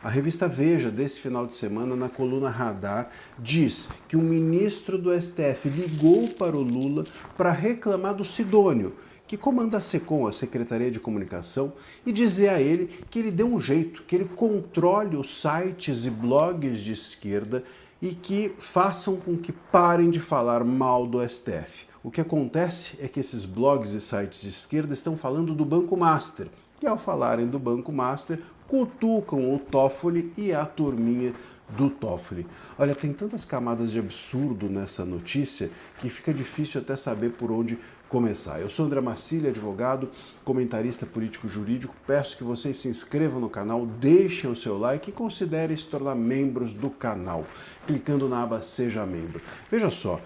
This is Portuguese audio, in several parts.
A revista Veja, desse final de semana, na coluna Radar, diz que um ministro do STF ligou para o Lula para reclamar do Sidônio, que comanda a SECOM, a Secretaria de Comunicação, e dizer a ele que ele dê um jeito, que ele controle os sites e blogs de esquerda e que façam com que parem de falar mal do STF. O que acontece é que esses blogs e sites de esquerda estão falando do Banco Master, e ao falarem do Banco Master, cutucam o Toffoli e a turminha do Toffoli. Olha, tem tantas camadas de absurdo nessa notícia que fica difícil até saber por onde começar. Eu sou André Marcília, advogado, comentarista político-jurídico. Peço que vocês se inscrevam no canal, deixem o seu like e considerem se tornar membros do canal, clicando na aba Seja Membro. Veja só,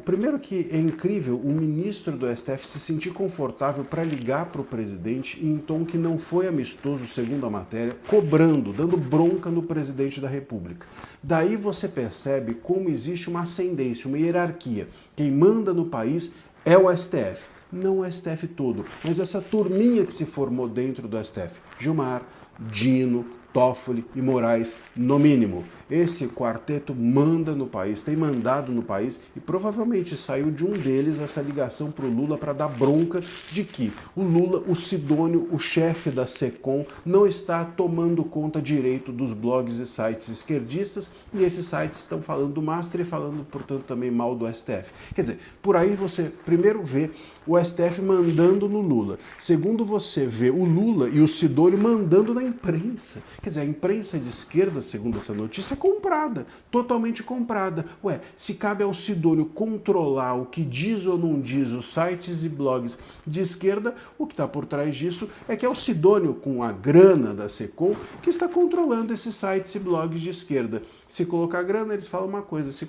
primeiro que é incrível o ministro do STF se sentir confortável para ligar para o presidente em tom que não foi amistoso, segundo a matéria, cobrando, dando bronca no presidente da República. Daí você percebe como existe uma ascendência, uma hierarquia. Quem manda no país é o STF. Não o STF todo, mas essa turminha que se formou dentro do STF. Gilmar, Dino, Toffoli e Moraes, no mínimo. Esse quarteto manda no país, tem mandado no país e provavelmente saiu de um deles essa ligação para o Lula para dar bronca de que o Lula, o Sidônio, o chefe da SECOM, não está tomando conta direito dos blogs e sites esquerdistas e esses sites estão falando do Master e falando, portanto, também mal do STF. Quer dizer, por aí você primeiro vê o STF mandando no Lula. Segundo, você vê o Lula e o Sidônio mandando na imprensa. Quer dizer, a imprensa de esquerda, segundo essa notícia, é comprada, totalmente comprada. Ué, se cabe ao Sidônio controlar o que diz ou não diz os sites e blogs de esquerda, o que está por trás disso é que é o Sidônio, com a grana da SECOM, que está controlando esses sites e blogs de esquerda. Se colocar grana, eles falam uma coisa, se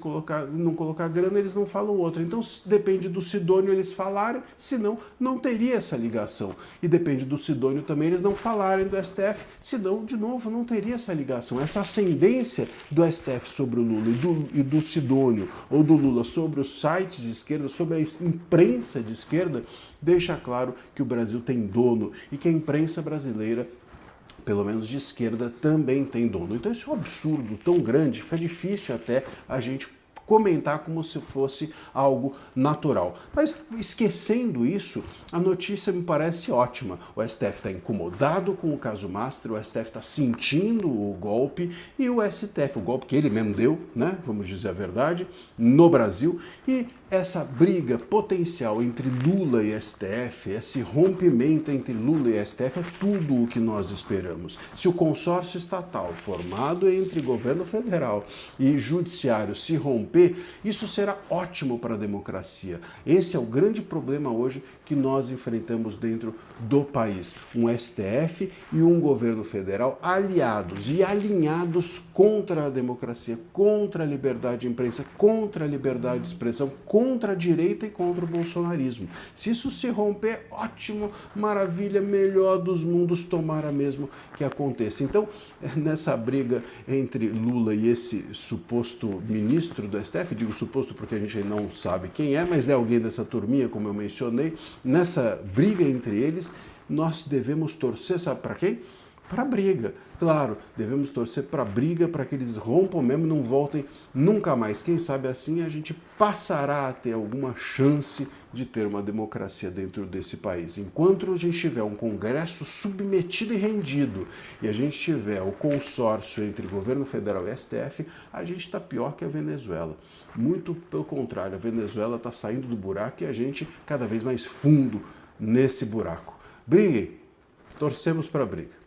não colocar grana, eles não falam outra. Então, depende do Sidônio eles falarem, senão não teria essa ligação. E depende do Sidônio também eles não falarem do STF, senão, de novo, não teria essa ligação. Essa ascendência do STF sobre o Lula e do Sidônio, ou do Lula sobre os sites de esquerda, sobre a imprensa de esquerda, deixa claro que o Brasil tem dono e que a imprensa brasileira, pelo menos de esquerda, também tem dono. Então isso é um absurdo tão grande, fica difícil até a gente comentar como se fosse algo natural. Mas esquecendo isso, a notícia me parece ótima. O STF está incomodado com o caso Master, o STF está sentindo o golpe e o STF, o golpe que ele mesmo deu, né, vamos dizer a verdade, no Brasil, e essa briga potencial entre Lula e STF, esse rompimento entre Lula e STF é tudo o que nós esperamos. Se o consórcio estatal formado entre governo federal e judiciário se romper, isso será ótimo para a democracia. Esse é o grande problema hoje que nós enfrentamos dentro do país. Um STF e um governo federal aliados e alinhados contra a democracia, contra a liberdade de imprensa, contra a liberdade de expressão, contra a direita e contra o bolsonarismo. Se isso se romper, ótimo, maravilha, melhor dos mundos, tomara mesmo que aconteça. Então, nessa briga entre Lula e esse suposto ministro do STF, digo suposto porque a gente não sabe quem é, mas é alguém dessa turminha, como eu mencionei, nessa briga entre eles, nós devemos torcer, sabe para quem? Para a briga. Claro, devemos torcer para a briga, para que eles rompam mesmo e não voltem nunca mais. Quem sabe assim a gente passará a ter alguma chance de ter uma democracia dentro desse país. Enquanto a gente tiver um Congresso submetido e rendido e a gente tiver o consórcio entre governo federal e STF, a gente está pior que a Venezuela. Muito pelo contrário, a Venezuela está saindo do buraco e a gente cada vez mais fundo nesse buraco. Briguem, torcemos para a briga.